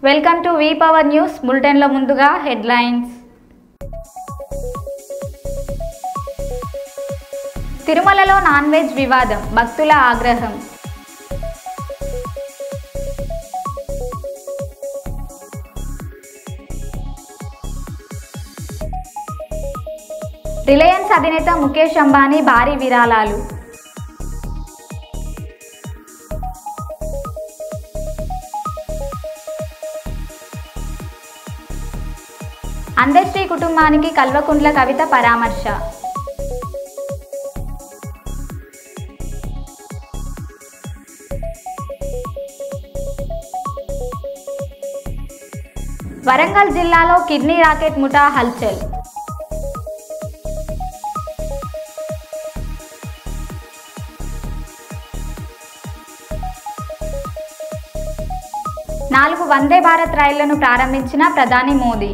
Welcome to V power news bulletin లో ముందుగా headlines. తిరుమలలో నాన్ వెజ్ వివాదం, భక్తుల ఆగ్రహం. రిలయన్స్ అధినేత ముఖేష్ అంబానీ భారీ విరాళాలు. అందశ్రీ కుటుంబానికి కల్వకుంట్ల కవిత పరామర్శ. వరంగల్ జిల్లాలో కిడ్నీ రాకెట్ ముఠా హల్చల్. నాలుగు వందే భారత్ రైళ్లను ప్రారంభించిన ప్రధాని మోదీ.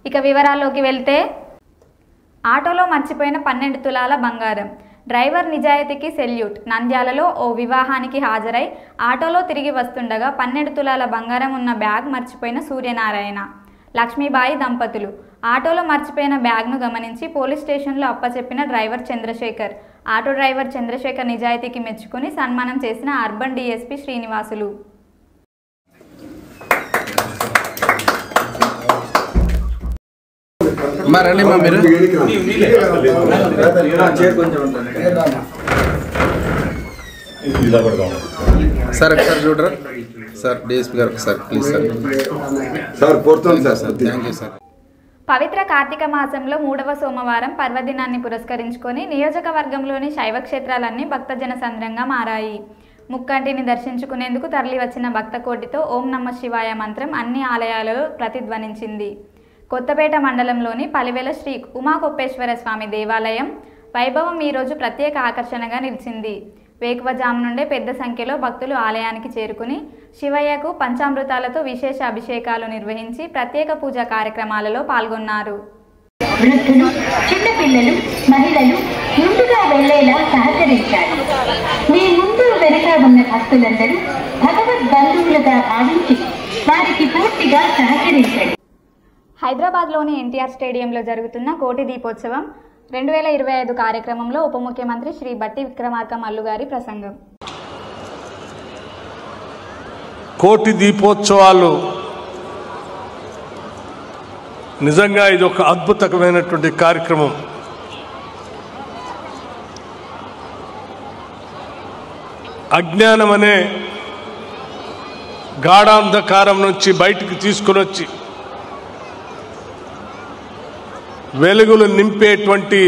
ఇక వివరాల్లోకి వెళ్తే, ఆటోలో మర్చిపోయిన 12 తులాల బంగారం, డ్రైవర్ నిజాయితీకి సెల్యూట్. నంద్యాలలో ఓ వివాహానికి హాజరై ఆటోలో తిరిగి వస్తుండగా 12 తులాల బంగారం ఉన్న బ్యాగ్ మర్చిపోయిన సూర్యనారాయణ, లక్ష్మీబాయి దంపతులు. ఆటోలో మర్చిపోయిన బ్యాగ్ను గమనించి పోలీస్ స్టేషన్లో అప్పచెప్పిన driver Chandrasekhar. Auto driver Chandrasekhar నిజాయితీకి మెచ్చుకుని సన్మానం చేసిన అర్బన్ డీఎస్పీ శ్రీనివాసులు. సార్ ఒకసారి చూడరా సార్, డిఎస్పీ గారు ఒకసారి please sir. Thank you sir. పవిత్ర కార్తీక మాసంలో 3వ సోమవారం పర్వదినాన్ని పురస్కరించుకొని నియోజకవర్గంలోని శైవ క్షేత్రాలన్నీ భక్తజన సంద్రంగా మారాయి. ముక్కంటిని దర్శించుకునేందుకు తరలివచ్చిన భక్త కోటితో ఓం నమః శివాయ మంత్రం అన్ని ఆలయాలలో ప్రతిధ్వనించింది. కొత్తపేట మండలంలోని పలివెల శ్రీ ఉమాకొప్పేశ్వర స్వామి దేవాలయం వైభవం ఈరోజు ప్రత్యేక ఆకర్షణగా నిలిచింది. వేకువజాము నుండే పెద్ద సంఖ్యలో భక్తులు ఆలయానికి చేరుకుని శివయ్యకు పంచామృతాలతో విశేష అభిషేకాలు నిర్వహించి ప్రత్యేక పూజా కార్యక్రమాలలో పాల్గొన్నారు. వృద్ధులు, చిన్నపిల్లలు, మహిళలు ముందుగా వెళ్లేలా సహకరించారు. మీ ముందు వెనుక ఉన్న భక్తులందరూ భగవద్ బంధువులుగా భావించి వారికి పూర్తిగా సహకరించండి. హైదరాబాద్లోని ఎన్టీఆర్ స్టేడియంలో జరుగుతున్న కోటి దీపోత్సవం 2025 కార్యక్రమంలో ఉప ముఖ్యమంత్రి శ్రీ బట్టి విక్రమార్క మల్లుగారి ప్రసంగం. కోటి దీపోత్సవాలు నిజంగా ఇది ఒక అద్భుతమైనటువంటి కార్యక్రమం. అజ్ఞానం అనే గాఢాంధకారం నుంచి బయటికి తీసుకుని వచ్చి వెలుగులు నింపేటువంటి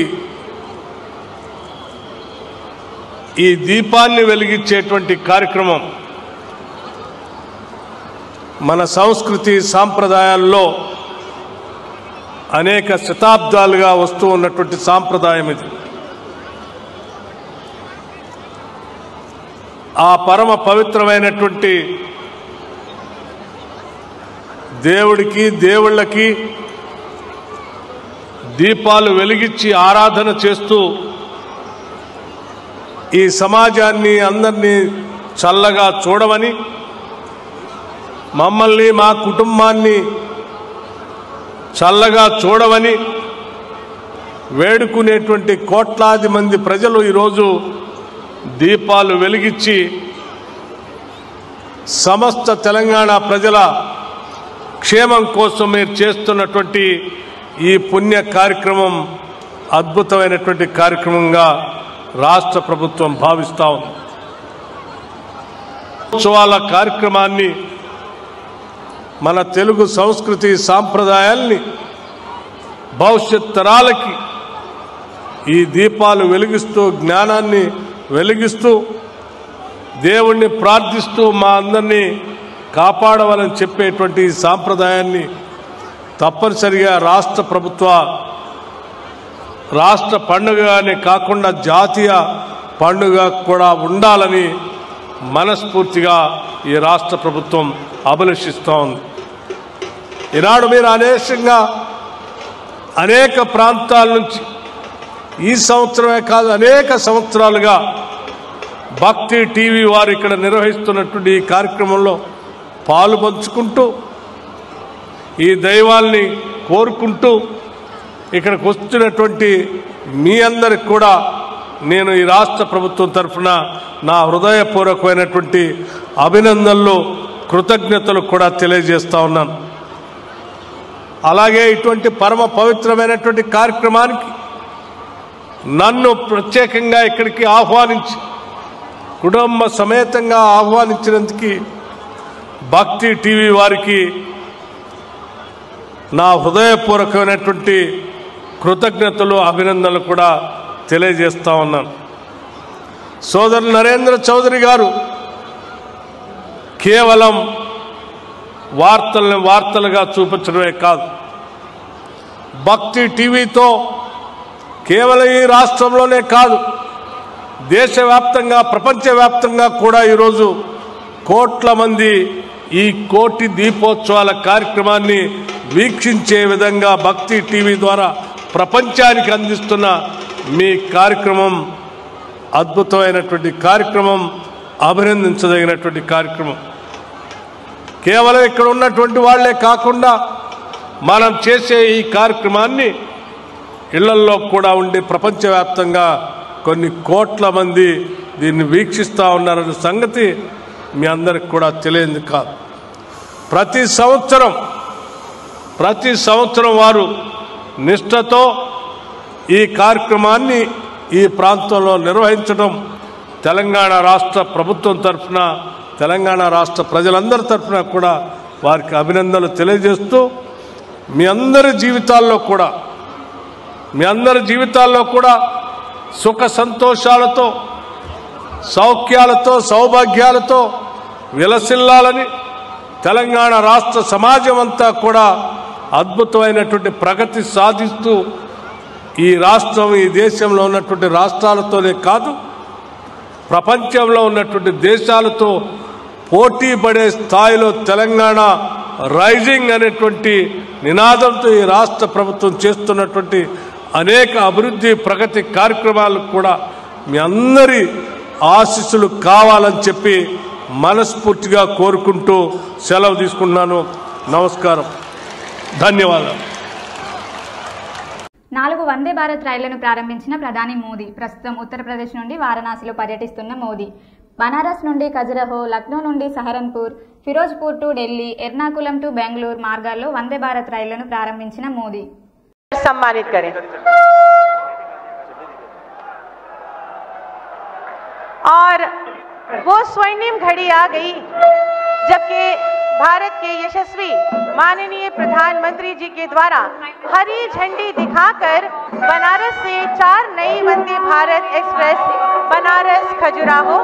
ఈ దీపాన్ని వెలిగించేటువంటి కార్యక్రమం మన సంస్కృతి సాంప్రదాయాల్లో అనేక శతాబ్దాలుగా వస్తూ ఉన్నటువంటి సాంప్రదాయం ఇది. ఆ పరమ పవిత్రమైనటువంటి దేవుడికి, దేవుళ్ళకి దీపాలు వెలిగించి ఆరాధన చేస్తూ ఈ సమాజాన్ని అందరినీ చల్లగా చూడమని, మమ్మల్ని మా కుటుంబాన్ని చల్లగా చూడమని వేడుకునేటువంటి కోట్లాది మంది ప్రజలు ఈరోజు దీపాలు వెలిగించి సమస్త తెలంగాణ ప్రజల క్షేమం కోసం మీరు చేస్తున్నటువంటి ఈ పుణ్య కార్యక్రమం అద్భుతమైనటువంటి కార్యక్రమంగా రాష్ట్ర ప్రభుత్వం భావిస్తూ ఉంది. ఉత్సవాల కార్యక్రమాన్ని, మన తెలుగు సంస్కృతి సాంప్రదాయాల్ని భవిష్యత్ తరాలకి ఈ దీపాలు వెలిగిస్తూ, జ్ఞానాన్ని వెలిగిస్తూ, దేవుణ్ణి ప్రార్థిస్తూ మా అందరినీ కాపాడవాలని చెప్పేటువంటి ఈ సాంప్రదాయాన్ని తప్పనిసరిగా రాష్ట్ర ప్రభుత్వ రాష్ట్ర పండుగనే కాకుండా జాతీయ పండుగ కూడా ఉండాలని మనస్ఫూర్తిగా ఈ రాష్ట్ర ప్రభుత్వం అభిలషిస్తూ ఉంది. ఈనాడు మీరు అనేక ప్రాంతాల నుంచి ఈ సంవత్సరమే కాదు అనేక సంవత్సరాలుగా భక్తి టీవీ వారు ఇక్కడ నిర్వహిస్తున్నటువంటి ఈ కార్యక్రమంలో పాలు పంచుకుంటూ ఈ దైవాల్ని కోరుకుంటూ ఇక్కడికి వస్తున్నటువంటి మీ అందరికి కూడా నేను ఈ రాష్ట్ర ప్రభుత్వం తరఫున నా హృదయపూర్వకమైనటువంటి అభినందనలు కృతజ్ఞతలు కూడా తెలియజేస్తా ఉన్నాను. అలాగే ఇటువంటి పరమ పవిత్రమైనటువంటి కార్యక్రమానికి నన్ను ప్రత్యేకంగా ఇక్కడికి ఆహ్వానించి కుటుంబ సమేతంగా ఆహ్వానించినందుకు భక్తి టీవీ వారికి నా హృదయపూర్వకమైనటువంటి కృతజ్ఞతలు అభినందనలు కూడా తెలియజేస్తా ఉన్నాను. సోదరులు నరేంద్ర చౌదరి గారు కేవలం వార్తల్ని వార్తలుగా చూపించడమే కాదు, భక్తి టీవీతో కేవలం ఈ రాష్ట్రంలోనే కాదు దేశవ్యాప్తంగా ప్రపంచవ్యాప్తంగా కూడా ఈరోజు కోట్ల మంది ఈ కోటి దీపోత్సవాల కార్యక్రమాన్ని వీక్షించే విధంగా భక్తి టీవీ ద్వారా ప్రపంచానికి అందిస్తున్న మీ కార్యక్రమం అద్భుతమైనటువంటి కార్యక్రమం, అభినందించదగినటువంటి కార్యక్రమం. కేవలం ఇక్కడ ఉన్నటువంటి వాళ్లే కాకుండా మనం చేసే ఈ కార్యక్రమాన్ని ఇళ్లల్లో కూడా ఉండి ప్రపంచవ్యాప్తంగా కొన్ని కోట్ల మంది దీన్ని వీక్షిస్తూ ఉన్నారన్న సంగతి మీ అందరికి కూడా తెలియదు కాదు. ప్రతి సంవత్సరం వారు నిష్ఠతో ఈ కార్యక్రమాన్ని ఈ ప్రాంతంలో నిర్వహించడం తెలంగాణ రాష్ట్ర ప్రభుత్వం తరఫున తెలంగాణ రాష్ట్ర ప్రజలందరి తరఫున కూడా వారికి అభినందనలు తెలియజేస్తూ మీ అందరి జీవితాల్లో కూడా సుఖ సంతోషాలతో సౌఖ్యాలతో సౌభాగ్యాలతో విలసిల్లాలని తెలంగాణ రాష్ట్ర సమాజం అంతా కూడా అద్భుతమైనటువంటి ప్రగతి సాధిస్తూ ఈ రాష్ట్రం ఈ దేశంలో ఉన్నటువంటి రాష్ట్రాలతోనే కాదు ప్రపంచంలో ఉన్నటువంటి దేశాలతో పోటీ పడే స్థాయిలో తెలంగాణ రైజింగ్ అనేటువంటి నినాదంతో ఈ రాష్ట్ర ప్రభుత్వం చేస్తున్నటువంటి అనేక అభివృద్ధి ప్రగతి కార్యక్రమాలకు కూడా మీ అందరి ఆశీస్సులు కావాలని చెప్పి మనస్ఫూర్తిగా కోరుకుంటూ సెలవు తీసుకున్నాను. నమస్కారం, ధన్యవాదాలు. 4 వందే భారత్ రైళ్లను ప్రారంభించిన ప్రధాని మోదీ ప్రస్తుతం ఉత్తరప్రదేశ్ నుండి వారణాసిలో పర్యటిస్తున్న మోదీ బనారస్ నుండి ఖజురహో, లక్నో నుండి సహరన్పూర్, ఫిరోజ్పూర్ టు ఢిల్లీ, ఎర్నాకులం టు బెంగళూరు మార్గాల్లో వందే భారత్ రైళ్లను ప్రారంభించిన మోదీ सम्मानित करें और वो स्वर्णिम घड़ी आ गई जबकि भारत के यशस्वी माननीय प्रधानमंत्री जी के द्वारा हरी झंडी दिखाकर बनारस से 4 नई वंदे भारत एक्सप्रेस बनारस खजुराहो,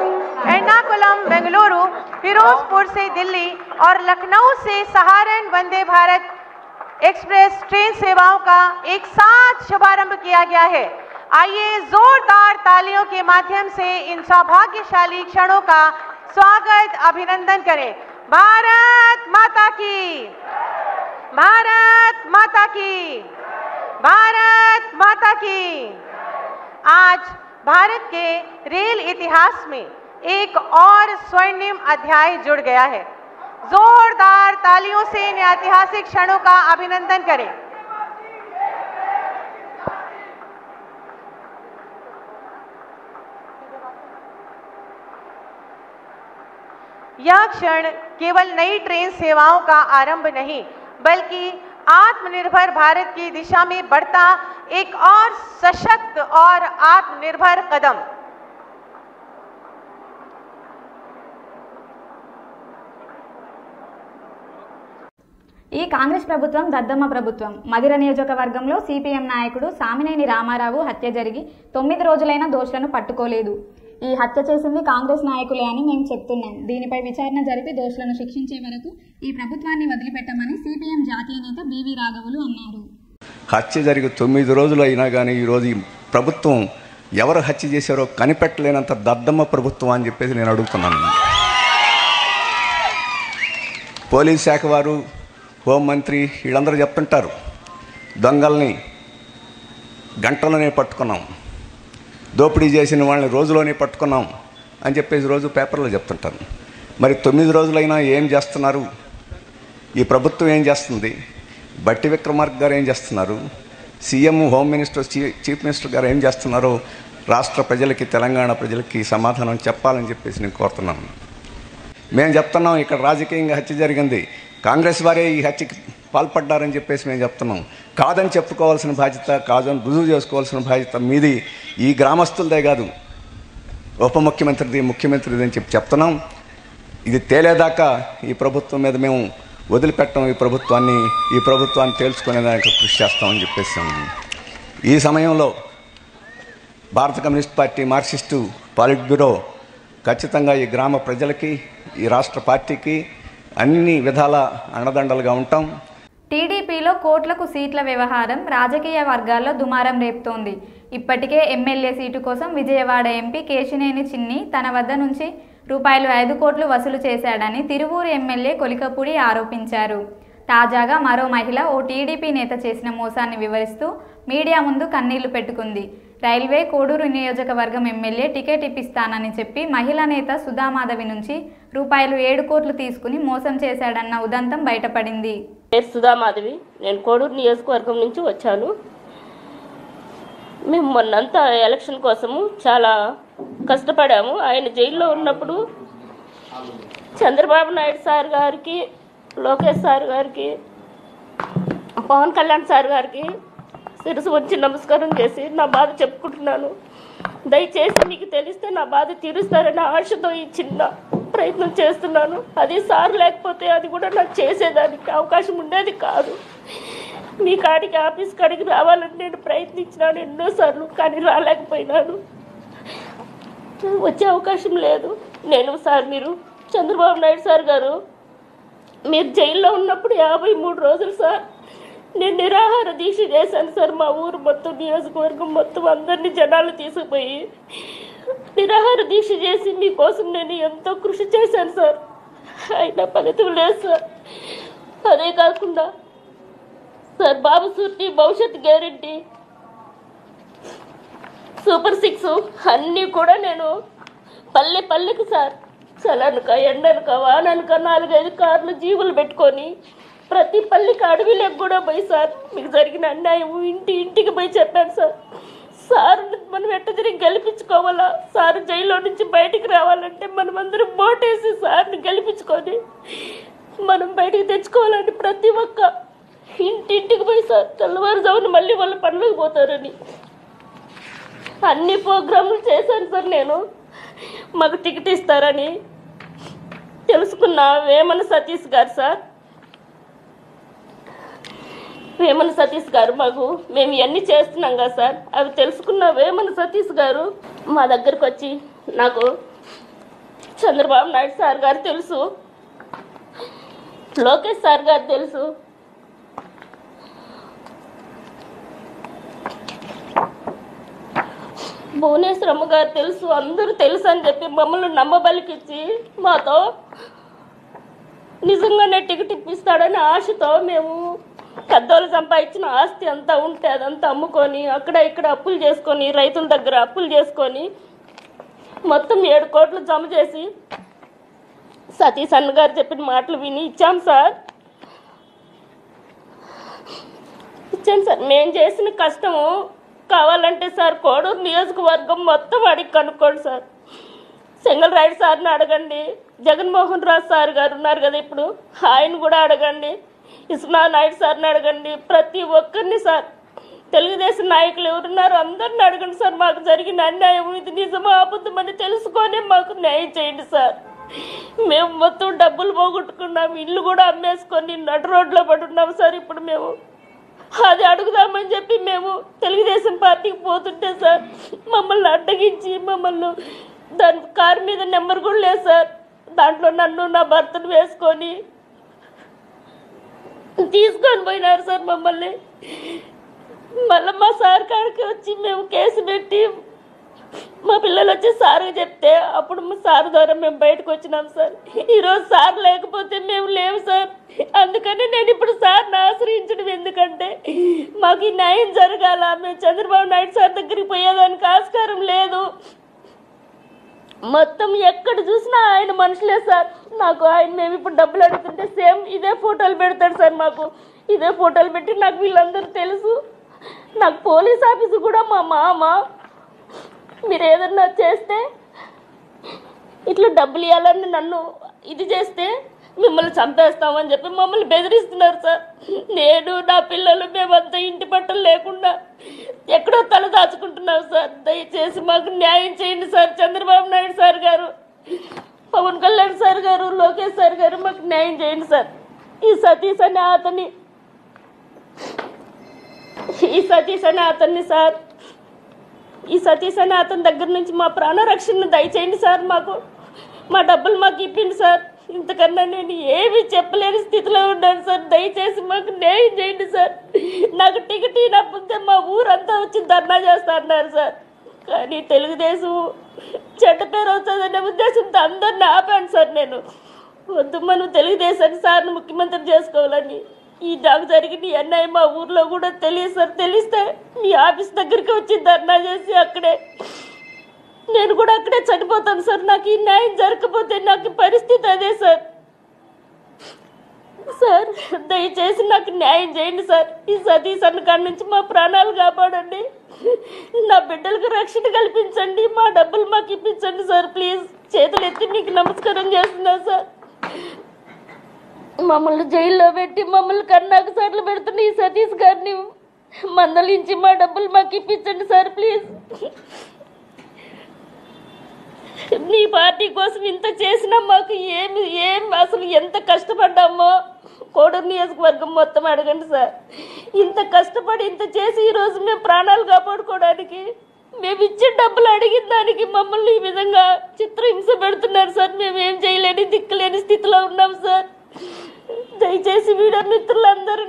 एर्नाकुलम बेंगलुरु, फिरोजपुर से दिल्ली और लखनऊ से सहारन वंदे भारत एक्सप्रेस ट्रेन सेवाओं का एक साथ शुभारंभ किया गया है। आइए जोरदार तालियों के माध्यम से इन सौभाग्यशाली क्षणों का स्वागत अभिनंदन करें। भारत माता की, भारत माता की, भारत माता की। आज भारत के रेल इतिहास में एक और स्वर्णिम अध्याय जुड़ गया है। जोरदार तालियों से इन ऐतिहासिक क्षणों का अभिनंदन करें। यह क्षण केवल नई ट्रेन सेवाओं का आरंभ नहीं बल्कि आत्मनिर्भर भारत की दिशा में बढ़ता एक और सशक्त और आत्मनिर्भर कदम। ఈ కాంగ్రెస్ ప్రభుత్వం దద్దమ్మ ప్రభుత్వం. మధిర నియోజకవర్గంలో సిపిఎం నాయకుడు సామినేని రామారావు హత్య జరిగి 9 రోజులైన దోషులను పట్టుకోలేదు. ఈ హత్య చేసింది కాంగ్రెస్ నాయకులే అని మేము చెప్తున్నాం. దీనిపై విచారణ జరిపి దోషులను శిక్షించే వరకు ఈ ప్రభుత్వాన్ని వదిలిపెట్టమని సిపిఎం జాతీయ నేత బివి రాఘవులు అన్నారు. హత్య జరిగి 9 రోజులు అయినా కానీ ఈరోజు ఈ ప్రభుత్వం ఎవరు హత్య చేశారో కనిపెట్టలేనంత దద్దమ్మ ప్రభుత్వం అని చెప్పేసి నేను అడుగుతున్నాను. పోలీస్ శాఖ వారు, హోంమంత్రి వీళ్ళందరూ చెప్తుంటారు దొంగల్ని గంటలోనే పట్టుకున్నాం. దోపిడీ చేసిన వాళ్ళని రోజులోనే పట్టుకున్నాం అని చెప్పేసి రోజు పేపర్లో చెప్తుంటాను. మరి 9 రోజులైనా ఏం చేస్తున్నారు? ఈ ప్రభుత్వం ఏం చేస్తుంది? బట్టి విక్రమార్క గారు ఏం చేస్తున్నారు? CM, home minister, chief minister గారు ఏం చేస్తున్నారో రాష్ట్ర ప్రజలకి, తెలంగాణ ప్రజలకి సమాధానం చెప్పాలని చెప్పేసి నేను కోరుతున్నాను. మేము చెప్తున్నాం ఇక్కడ రాజకీయంగా హత్య జరిగింది, కాంగ్రెస్ వారే ఈ హత్యకి పాల్పడ్డారని చెప్పేసి మేము చెప్తున్నాం. కాదని చెప్పుకోవాల్సిన బాధ్యత, కాదని రుజువు చేసుకోవాల్సిన బాధ్యత మీది, ఈ గ్రామస్తులదే కాదు, ఉప ముఖ్యమంత్రిది, ముఖ్యమంత్రిది అని చెప్తున్నాం. ఇది తేలేదాకా ఈ ప్రభుత్వం మీద మేము వదిలిపెట్టం. ఈ ప్రభుత్వాన్ని తేల్చుకునేదానికి కృషి చేస్తామని చెప్పేసి ఈ సమయంలో భారత కమ్యూనిస్ట్ పార్టీ మార్క్సిస్టు పాలిట్ బ్యూరో ఖచ్చితంగా ఈ గ్రామ ప్రజలకి, ఈ రాష్ట్ర పార్టీకి అన్ని విధాల అండదండలుగా ఉంటాం. టీడీపీలో కోట్లకు సీట్ల వ్యవహారం రాజకీయ వర్గాల్లో దుమారం రేపుతోంది. ఇప్పటికే ఎమ్మెల్యే సీటు కోసం విజయవాడ ఎంపీ కేశినేని చిన్ని తన వద్ద నుంచి రూపాయలు 5 కోట్లు వసూలు చేశాడని తిరువూరు ఎమ్మెల్యే కొలికపూడి ఆరోపించారు. తాజాగా మరో మహిళ ఓ టీడీపీ నేత చేసిన మోసాన్ని వివరిస్తూ మీడియా ముందు కన్నీళ్లు పెట్టుకుంది. రైల్వే కోడూరు నియోజకవర్గం ఎమ్మెల్యే టికెట్ ఇప్పిస్తానని చెప్పి మహిళా నేత సుధామాధవి నుంచి రూపాయలు 7 కోట్లు తీసుకుని మోసం చేశాడన్న ఉదంతం బయటపడింది. పేరు సుధామాధవి, నేను కోడూరు నియోజకవర్గం నుంచి వచ్చాను. మేము మొన్నంతా ఎలక్షన్ కోసము చాలా కష్టపడాము. ఆయన జైల్లో ఉన్నప్పుడు చంద్రబాబు నాయుడు సార్ గారికి, లోకేష్ సార్ గారికి, పవన్ కళ్యాణ్ సార్ గారికి శిరసు వచ్చి నమస్కారం చేసి నా బాధ చెప్పుకుంటున్నాను. దయచేసి మీకు తెలిస్తే నా బాధ తీరుస్తారనే ఆశతో ఈ చిన్న ప్రయత్నం చేస్తున్నాను. అది సార్ లేకపోతే అది కూడా నాకు చేసేదానికి అవకాశం ఉండేది కాదు. మీ కాడికి, ఆఫీస్ కాడికి రావాలని నేను ప్రయత్నించినాను ఎన్నోసార్లు, కానీ రాలేకపోయినాను. వచ్చే అవకాశం లేదు. మీరు చంద్రబాబు నాయుడు సార్ గారు మీరు జైల్లో ఉన్నప్పుడు 53 రోజులు సార్ నేను నిరాహార దీక్ష చేశాను సార్. మా ఊరు మొత్తం, నియోజకవర్గం మొత్తం అందరినీ జనాలు తీసుకుపోయి నిరాహార దీక్ష చేసి మీకోసం నేను ఎంతో కృషి చేశాను సార్. అయినా ఫలితం లేదు సార్. అదే కాకుండా సార్ బాబు సూర్తి, భవిష్యత్ గ్యారెంటీ, సూపర్ 6 అన్నీ కూడా నేను పల్లెకి సార్ చలనక, ఎండనక, వాననక 4-5 కార్లు జీవులు పెట్టుకొని ప్రతి పల్లెకి, అడవిలోకి కూడా పోయి సార్ మీకు జరిగిన అన్యాయం ఇంటికి పోయి చెప్పాను సార్. సార్ మనం ఎట్ట తిరిగి గెలిపించుకోవాలా? సార్ జైల్లో నుంచి బయటికి రావాలంటే మనం అందరం ఓటేసి సార్ని గెలిపించుకొని మనం బయటికి తెచ్చుకోవాలంటే ప్రతి ఒక్క ఇంటికి పోయి సార్ తెల్లవారుజామున మళ్ళీ వాళ్ళ పనులకు పోతారని అన్ని ప్రోగ్రాములు చేశాను సార్. నేను మాకు టికెట్ ఇస్తారని తెలుసుకున్న వేమన సతీష్ గారు సార్, వేమన సతీష్ గారు మేము ఇవన్నీ చేస్తున్నాం కదా సార్, అవి తెలుసుకున్న వేమన సతీష్ గారు మా దగ్గరకు వచ్చి, నాకు చంద్రబాబు నాయుడు సార్ గారు తెలుసు, లోకేష్ సార్ గారు తెలుసు, భువనేశ్వరమ్మ గారు తెలుసు, అందరూ తెలుసు అని చెప్పి మమ్మల్ని నమ్మబలికిచ్చి మాతో నిజంగానే టికెట్ ఇప్పిస్తాడని ఆశతో మేము పెద్దోళ్ళు సంపాదించిన ఆస్తి అంతా ఉంటే అదంతా అమ్ముకొని అక్కడ ఇక్కడ అప్పులు చేసుకొని, రైతుల దగ్గర అప్పులు చేసుకొని మొత్తం 7 కోట్లు జమ చేసి సతీష్ అన్న గారు చెప్పిన మాటలు విని ఇచ్చాం సార్. ఇచ్చాను సార్. మేము చేసిన కష్టము కావాలంటే సార్ కోడూరు నియోజకవర్గం మొత్తం అడిగి కనుక్కోండి సార్. సెంగల్ రాయుడు సార్ని అడగండి, జగన్మోహన్ రావు సార్ గారు ఉన్నారు కదా ఇప్పుడు, ఆయన కూడా అడగండి, విశ్వనాథ నాయుడు సార్ని అడగండి, ప్రతి ఒక్కరిని సార్, తెలుగుదేశం నాయకులు ఎవరున్నారు అందరిని అడగండి సార్. మాకు జరిగిన అన్యాయం ఇది నిజమా అబద్ధమని తెలుసుకొని మాకు న్యాయం చేయండి సార్. మేము మొత్తం డబ్బులు పోగొట్టుకున్నాం, ఇల్లు కూడా అమ్మేసుకొని నడు రోడ్లో పడి ఉన్నాం సార్. ఇప్పుడు మేము అది అడుగుదామని చెప్పి మేము తెలుగుదేశం పార్టీకి పోతుంటే సార్ మమ్మల్ని అడ్డగించి మమ్మల్ని దాని కారు మీద నెంబర్ కూడా లేదు సార్, దాంట్లో నన్ను నా భర్తను వేసుకొని తీసుకొని పోయినారు సార్ మమ్మల్ని. మళ్ళీ మా సార్ కాడికి వచ్చి మేము కేసు పెట్టి మా పిల్లలు వచ్చి సార్ చెప్తే అప్పుడు సార్ ద్వారా మేము బయటకు వచ్చినాం సార్. ఈరోజు సార్ లేకపోతే మేము లేవు సార్. అందుకని నేను ఇప్పుడు సార్ని ఆశ్రయించడం ఎందుకంటే మాకు ఈ న్యాయం జరగాల. మేము చంద్రబాబు నాయుడు సార్ దగ్గరికి పోయేదానికి ఆస్కారం లేదు. మొత్తం ఎక్కడ చూసినా ఆయన మనుషులే సార్. నాకు ఆయన మేము ఇప్పుడు డబ్బులు అడుగుతుంటే సేమ్ ఇదే ఫోటోలు పెడతాడు సార్. మాకు ఇదే ఫోటోలు పెట్టి నాకు వీళ్ళందరూ తెలుసు. నాకు పోలీస్ ఆఫీసు కూడా మా మామ మీరు ఏదన్నా చేస్తే ఇట్లా డబ్బులు ఇవ్వాలని నన్ను ఇది చేస్తే మిమ్మల్ని చంపేస్తామని చెప్పి మమ్మల్ని బెదిరిస్తున్నారు సార్. నేను నా పిల్లలు మేమంతా ఇంటి పట్టలు లేకుండా ఎక్కడో తల దాచుకుంటున్నాం సార్. దయచేసి మాకు న్యాయం చేయండి సార్. చంద్రబాబు నాయుడు సార్ గారు, పవన్ కళ్యాణ్ సార్ గారు, లోకేష్ సార్ గారు మాకు న్యాయం చేయండి సార్. ఈ సతీష్ అనే అతన్ని సార్, ఈ సతీష్ అనే అతని దగ్గర నుంచి మా ప్రాణ రక్షణను దయచేయండి సార్. మాకు మా డబ్బులు మాకు ఇప్పిండి సార్. ఇంతకన్నా నేను ఏమీ చెప్పలేని స్థితిలో ఉన్నాను సార్. దయచేసి మాకు న్యాయం చేయండి సార్. నాకు టికెట్ ఇవ్వకపోతే మా ఊరంతా వచ్చి ధర్నా చేస్తా అన్నారు సార్. కానీ తెలుగుదేశం చెడ్డ పేరు అవుతుందనే ఉద్దేశంతో అందరిని ఆపాను సార్. నేను వద్దు, మనం తెలుగుదేశానికి సార్ని ముఖ్యమంత్రి చేసుకోవాలని. ఈ నాకు జరిగిన ఈ అన్యాయం మా ఊర్లో కూడా తెలియదు సార్. తెలిస్తే మీ ఆఫీస్ దగ్గరికి వచ్చి ధర్నా చేసి అక్కడే నేను కూడా అక్కడే చనిపోతాను సార్. నాకు ఈ న్యాయం జరగకపోతే నాకు పరిస్థితి అదే సార్. సార్ దయచేసి నాకు న్యాయం చేయండి సార్. ఈ సతీష్ అన్న కాడి నుంచి మా ప్రాణాలు కాపాడండి. నా బిడ్డలకు రక్షణ కల్పించండి. మా డబ్బులు మాకు ఇప్పించండి సార్. ప్లీజ్ చేతులు ఎత్తి మీకు నమస్కారం చేస్తున్నాను సార్. మమ్మల్ని జైల్లో పెట్టి మమ్మల్ని కన్నాకు సార్లు పెడుతున్న ఈ సతీష్ గారిని మందలించి మా డబ్బులు మాకు ఇప్పించండి సార్. ప్లీజ్ నీ పార్టీ కోసం ఇంత చేసినా మాకు ఏం అసలు ఎంత కష్టపడ్డామో కోడూరు నియోజకవర్గం మొత్తం అడగండి సార్. ఇంత కష్టపడి ఇంత చేసి ఈరోజు మేము ప్రాణాలు కాపాడుకోవడానికి మేము ఇచ్చే డబ్బులు అడిగిన దానికి మమ్మల్ని ఈ విధంగా చిత్రహింస పెడుతున్నారు సార్. మేము ఏం చేయలేని దిక్కులేని స్థితిలో ఉన్నాం సార్. దయచేసి వీడియో మిత్రులందరూ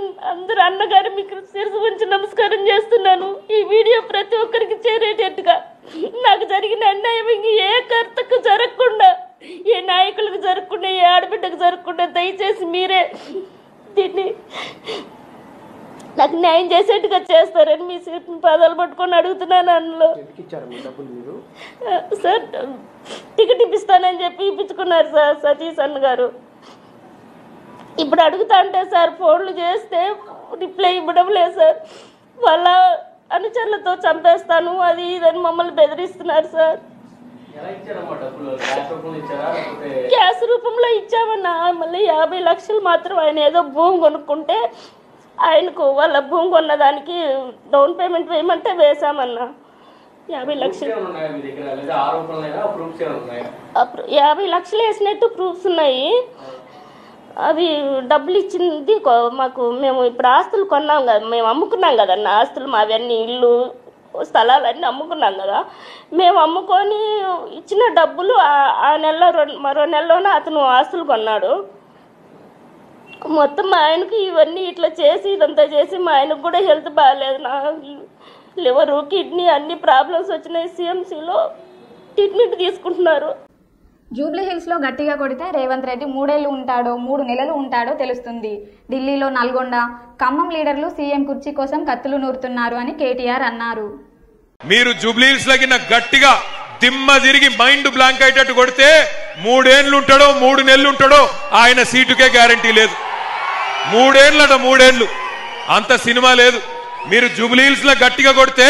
అన్నగారు మీకు శిరసు ఉంచి నమస్కారం చేస్తున్నాను. ఈ వీడియో ప్రతి ఒక్కరికి చేరేటట్టుగా నాకు జరిగిన అన్యాయం ఏ కర్తకు జరగకుండా, ఏ నాయకులకు జరగకుండా, ఏ ఆడబిడ్డకు జరగకుండా దయచేసి మీరే దీన్ని నాకు న్యాయం చేసేట్టుగా చేస్తారని మీ పాదాలు పట్టుకొని అడుగుతున్నాను. అందులో సార్ టికెట్ ఇప్పిస్తానని చెప్పి ఇప్పించుకున్నారు సార్ సతీష్ అన్న గారు. ఇప్పుడు అడుగుతా అంటే సార్ ఫోన్లు చేస్తే రిప్లై ఇవ్వడం లేదు సార్. వాళ్ళ అనుచరులతో చంపేస్తాను అది ఇదని మమ్మల్ని బెదిరిస్తున్నారు సార్. క్యాష్ రూపంలో ఇచ్చామన్నా. మళ్ళీ 50 లక్షలు మాత్రం ఆయన ఏదో భూమి కొనుక్కుంటే ఆయనకు వాళ్ళ భూమి కొన్నదానికి డౌన్ పేమెంట్ వేయమంటే వేసామన్నా. 50 లక్షలు 50 లక్షలు వేసినట్టు ప్రూఫ్స్ ఉన్నాయి. అవి డబ్బులు ఇచ్చింది మాకు. మేము ఇప్పుడు ఆస్తులు కొన్నాం కదా, మేము అమ్ముకున్నాం కదన్న ఆస్తులు మావన్నీ, ఇల్లు స్థలాలన్నీ అమ్ముకున్నాం కదా. మేము అమ్ముకొని ఇచ్చిన డబ్బులు ఆ నెలలో మరో నెలలోనే అతను ఆస్తులు కొన్నాడు. మొత్తం మా ఆయనకు ఇవన్నీ ఇట్లా చేసి ఇదంతా చేసి మా ఆయనకు కూడా హెల్త్ బాగాలేదు. నా లివరు కిడ్నీ అన్ని ప్రాబ్లమ్స్ వచ్చినాయి. సిఎంసిలో ట్రీట్మెంట్ తీసుకుంటున్నారు. జూబ్లీ హిల్స్లో గట్టిగా కొడితే రేవంత్ రెడ్డి 3 ఏళ్లు ఉంటాడో 3 నెలలు ఉంటాడో తెలుస్తుంది. ఢిల్లీలో నల్గొండ, ఖమ్మం లీడర్లు సీఎం కుర్చీ కోసం కత్తులు నూరుతున్నారు అని కేటీఆర్ అన్నారు. మీరు జూబ్లీ హిల్స్ లగిన గట్టిగా దిమ్మ తిరిగి మైండ్ బ్లాంక్ అయ్యేటట్టు కొడితే 3 ఏళ్లు ఉంటాడో 3 నెలలు ఉంటాడో ఆయన సీటుకే గ్యారంటీ లేదు. 3 ఏళ్ళట 3 ఏళ్లు అంత సినిమా లేదు. మీరు జూబ్లీ హిల్స్ లో గట్టిగా కొడితే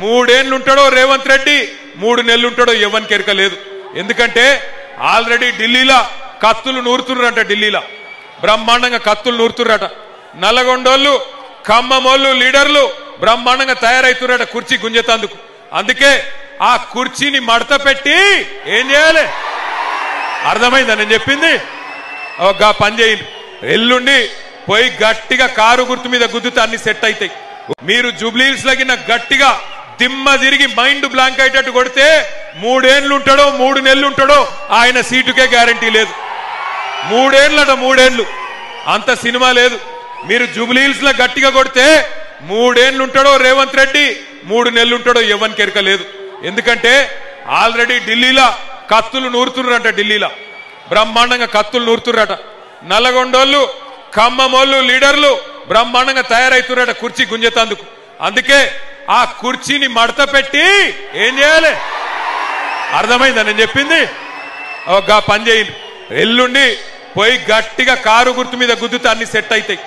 3 ఏళ్లు ఉంటాడో రేవంత్ రెడ్డి 3 నెలలు ఉంటాడో ఎవరికి ఎరక లేదు. ఎందుకంటే ఆల్రెడీ ఢిల్లీలో కత్తులు నూరుతుర్రట. ఢిల్లీలో బ్రహ్మాండంగా కత్తులు నూరుతుర్రట. నల్లగొండోళ్ళు ఖమ్మమోళ్ళు లీడర్లు బ్రహ్మాండంగా తయారైతుర్రట కుర్చీ గుంజేతందుకు. అందుకే ఆ కుర్చీని మడత పెట్టి ఏం చేయాలి అర్థమైందా నేను చెప్పింది? ఒక పని చేయండి, ఎల్లుండి పోయి గట్టిగా కారు గుర్తు మీద గుద్దుతే అన్ని సెట్ అవుతాయి. మీరు జూబ్లీ హిల్స్ లగిన గట్టిగా దిమ్మ తిరిగి మైండ్ బ్లాంక్ అయ్యేటట్టు కొడితే 3 ఏళ్లు ఉంటాడో 3 నెలలు ఉంటాడో ఆయన సీటుకే గ్యారంటీ లేదు. 3 ఏళ్ళట 3 ఏళ్లు అంత సినిమా లేదు. మీరు జూబ్లీ హిల్స్ లో గట్టిగా కొడితే 3 ఏళ్లు ఉంటాడో రేవంత్ రెడ్డి 3 నెలలు ఉంటాడో ఎవరికి ఎరక లేదు. ఎందుకంటే ఆల్రెడీ ఢిల్లీలో కత్తులు నూరుతుర్రట, ఢిల్లీలో బ్రహ్మాండంగా కత్తులు నూరుతుర్రట. నల్లగొండోళ్ళు ఖమ్మమోళ్ళు లీడర్లు బ్రహ్మాండంగా తయారైతుర్రట కుర్చీ గుంజేతందుకు. అందుకే ఆ కుర్చీని మడత పెట్టి ఏం చేయాలి అర్థమైందా నేను చెప్పింది? ఒక పని చేయండి, ఎల్లుండి పోయి గట్టిగా కారు గుర్తు మీద గుద్దుతే అన్ని సెట్ అవుతాయి.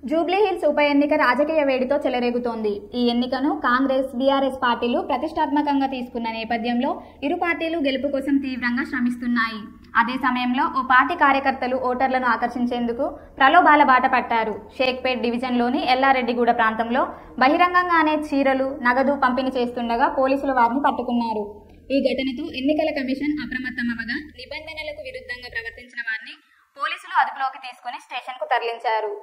జూబ్లీహిల్స్ ఉప ఎన్నిక రాజకీయ వేడితో చెలరేగుతోంది. ఈ ఎన్నికను కాంగ్రెస్, బీఆర్ఎస్ పార్టీలు ప్రతిష్టాత్మకంగా తీసుకున్న నేపథ్యంలో ఇరు పార్టీలు గెలుపు కోసం తీవ్రంగా శ్రమిస్తున్నాయి. అదే సమయంలో ఓ పార్టీ కార్యకర్తలు ఓటర్లను ఆకర్షించేందుకు ప్రలోభాల బాట పట్టారు. షేక్పేట్ డివిజన్లోని ఎల్లారెడ్డిగూడ ప్రాంతంలో బహిరంగంగానే చీరలు, నగదు పంపిణీ చేస్తుండగా పోలీసులు వారిని పట్టుకున్నారు. ఈ ఘటనతో ఎన్నికల కమిషన్ అప్రమత్తమవగా నిబంధనలకు విరుద్ధంగా ప్రవర్తించిన వారిని పోలీసులు అదుపులోకి తీసుకుని స్టేషన్కు తరలించారు.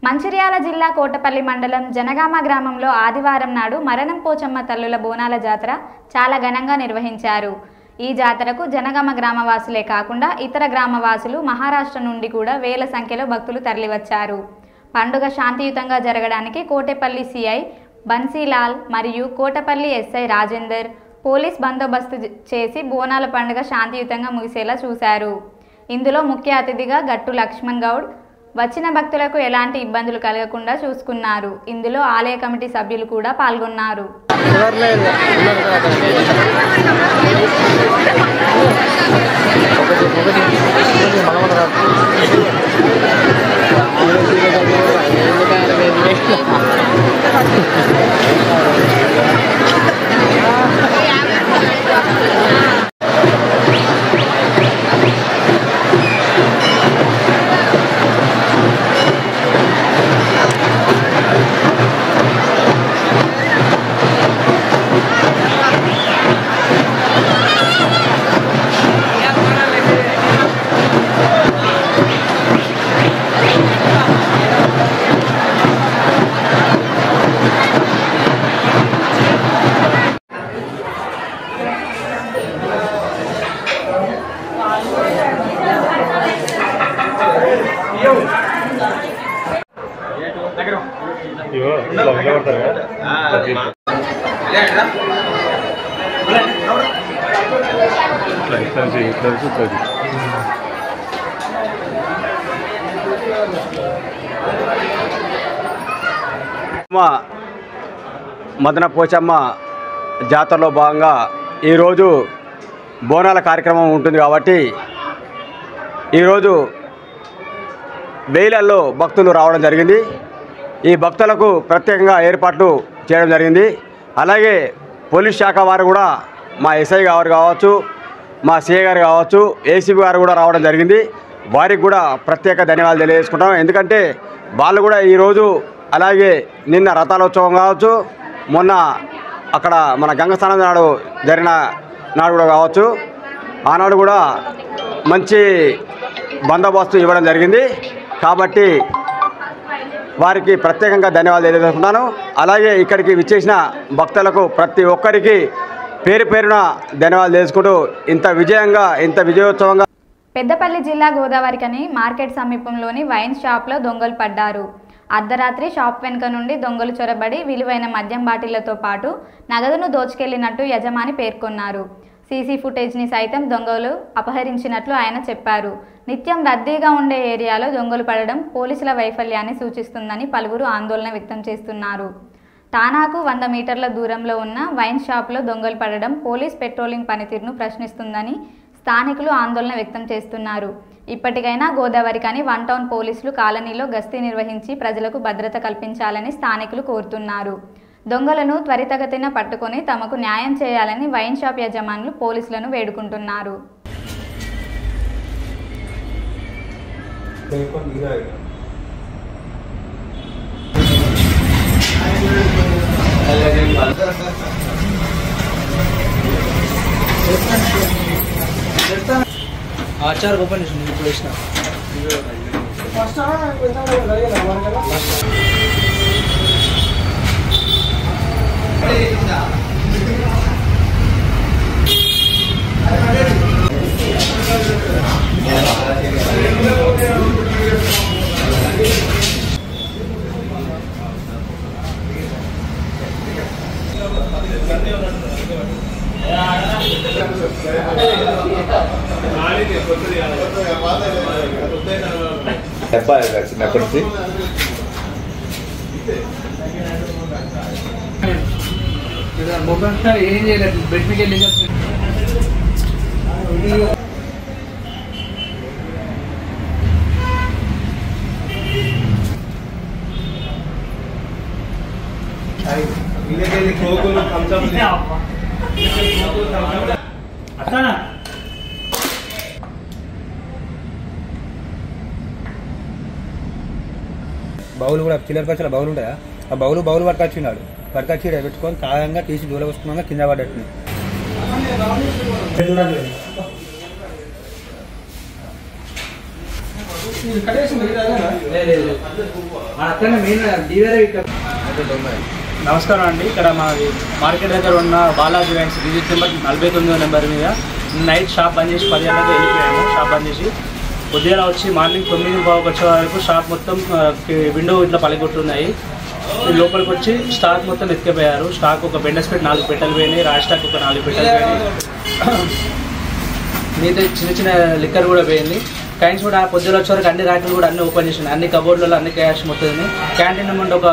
మంచిర్యాల జిల్లా కోటపల్లి మండలం జనగామ గ్రామంలో ఆదివారం నాడు మరణం పోచమ్మ తల్లుల బోనాల జాతర చాలా ఘనంగా నిర్వహించారు. ఈ జాతరకు జనగామ గ్రామవాసులే కాకుండా ఇతర గ్రామవాసులు, మహారాష్ట్ర నుండి కూడా వేల సంఖ్యలో భక్తులు తరలివచ్చారు. పండుగ శాంతియుతంగా జరగడానికి కోటపల్లి సిఐ బన్సీలాల్ మరియు కోటపల్లి ఎస్ఐ రాజేందర్ పోలీస్ బందోబస్తు చేసి బోనాల పండుగ శాంతియుతంగా ముగిసేలా చూశారు. ఇందులో ముఖ్య అతిథిగా గట్టు లక్ష్మణ్ గౌడ్ వచ్చిన భక్తులకు ఎలాంటి ఇబ్బందులు కలగకుండా చూసుకున్నారు. ఇందులో ఆలయ కమిటీ సభ్యులు కూడా పాల్గొన్నారు. మదన పోచమ్మ జాతరలో భాగంగా ఈరోజు బోనాల కార్యక్రమం ఉంటుంది కాబట్టి ఈరోజు వేలల్లో భక్తులు రావడం జరిగింది. ఈ భక్తులకు ప్రత్యేకంగా ఏర్పాట్లు చేయడం జరిగింది. అలాగే పోలీస్ శాఖ వారు కూడా మా ఎస్ఐ గారు కావచ్చు, మా సిఐ గారు కావచ్చు, ఏసీబీ గారు కూడా రావడం జరిగింది. వారికి కూడా ప్రత్యేక ధన్యవాదాలు తెలియజేసుకుంటాం. ఎందుకంటే వాళ్ళు కూడా ఈరోజు అలాగే నిన్న రథాలోత్సవం కావచ్చు, మొన్న అక్కడ మన గంగస్థానం నాడు జరిగిన నాడు కూడా కావచ్చు, ఆనాడు కూడా మంచి బందోబస్తు ఇవ్వడం జరిగింది. కాబట్టి వారికి ప్రత్యేకంగా ధన్యవాదాలు తెలియజేసుకుంటాను. అలాగే ఇక్కడికి విచ్చేసిన భక్తులకు ప్రతి ఒక్కరికి పేరు పేరున ధన్యవాదాలు తెలుసుకుంటూ ఇంత విజయంగా, ఇంత విజయోత్సవంగా. పెద్దపల్లి జిల్లా గోదావరికని మార్కెట్ సమీపంలోని వైన్ షాప్లో దొంగలు పడ్డారు. అర్ధరాత్రి షాప్ వెనుక నుండి దొంగలు చొరబడి విలువైన మద్యం బాటిళ్లతో పాటు నగదును దోచుకెళ్లినట్టు యజమాని పేర్కొన్నారు. సీసీ ఫుటేజ్ని సైతం దొంగలు అపహరించినట్లు ఆయన చెప్పారు. నిత్యం రద్దీగా ఉండే ఏరియాలో దొంగలు పడడం పోలీసుల వైఫల్యాన్ని సూచిస్తుందని పలువురు ఆందోళన వ్యక్తం చేస్తున్నారు. తానాకు 100 మీటర్ల దూరంలో ఉన్న వైన్ షాప్లో దొంగలు పడడం పోలీస్ పెట్రోలింగ్ పనితీరును ప్రశ్నిస్తుందని స్థానికులు ఆందోళన వ్యక్తం చేస్తున్నారు. ఇప్పటికైనా గోదావరికని 1 టౌన్ పోలీసులు కాలనీలో గస్తీ నిర్వహించి ప్రజలకు భద్రత కల్పించాలని స్థానికులు కోరుతున్నారు. దొంగలను త్వరితగతిన పట్టుకొని తమకు న్యాయం చేయాలని వైన్ షాప్ యజమానులు పోలీసులను వేడుకుంటున్నారు. आचार ओपन प्रश्न చిన్నప్పటి నుంచి ఏం చేయలేదు బెడ్ మీకు వెళ్ళి బౌలు కూడా చిల్లర పచ్చల బౌలు ఉంటాయా ఆ బౌలు పట్టుకొచ్చినాడు పట్టుకొచ్చి పెట్టుకొని కాయంగా తీసి దూల వస్తున్నాగా కింద పడ్డట్టు నమస్కారం అండి. ఇక్కడ మా మార్కెట్ దగ్గర ఉన్న బాలాజీ వ్యాన్స్ రిజిట్ నెంబర్ 49వ నెంబర్ మీద నైట్ షాప్ బంద్ చేసి 10 గంటలకు వెళ్ళిపోయాము. షాప్ బంద్ చేసి ఉదయం వచ్చి మార్నింగ్ 9:15 వచ్చే వరకు షాప్ మొత్తం విండో ఇట్లా పలగొట్టున్నాయి. లోపలికి వచ్చి స్టాక్ మొత్తం ఎత్తుకుపోయారు. స్టాక్ ఒక బెండస్పెట్ 4 పెట్టెలు పోయినాయి, రాజ్ స్టాక్ ఒక 4 పెట్టెలు పోయినాయి, మిగతా చిన్న చిన్న లిక్కర్ కూడా పోయింది. కైన్స్ కూడా పొద్దున వచ్చే వరకు అన్ని ర్యాకులు కూడా అన్ని ఓపెన్ చేసినాయి. అన్ని కబోర్డ్లలో అన్ని క్యాష్ మొత్తం. క్యాంటీన్ నుండి ఒక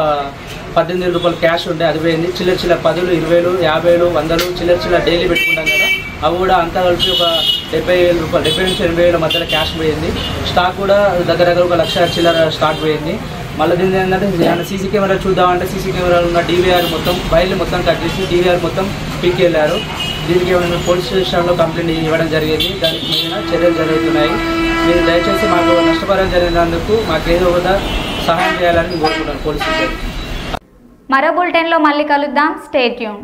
18,000 రూపాయలు క్యాష్ ఉండే అది పోయింది. చిల్లర 10,000, 20,000, 50,000, 100 చిల్లర డైలీ పెట్టుకుంటాం కదా, అవి కూడా అంతా కలిపి ఒక 70,000 రూపాయలు, 70,000 నుంచి 80,000 మధ్యలో క్యాష్ పోయింది. స్టాక్ కూడా దగ్గర 1,00,000 చిల్లర స్టాక్ పోయింది. మళ్ళీ దీని ఏంటంటే సీసీ కెమెరా చూద్దామంటే సీసీ కెమెరాలో ఉన్న DVR మొత్తం బయలు మొత్తం కట్ చేసి DVR మొత్తం పీకి వెళ్ళారు. దీనికి ఏమైనా పోలీస్ స్టేషన్లో కంప్లైంట్ ఇవ్వడం జరిగింది. దానికి మీద చర్యలు జరుగుతున్నాయి. మీరు దయచేసి మాకు నష్టపరిహారం జరిగినందుకు మాకు ఏదో ఒక సహాయం చేయాలని కోరుకుంటున్నాను పోలీసులు. మరో బులెటిన్లో మళ్ళీ కలుద్దాం. Stay tune.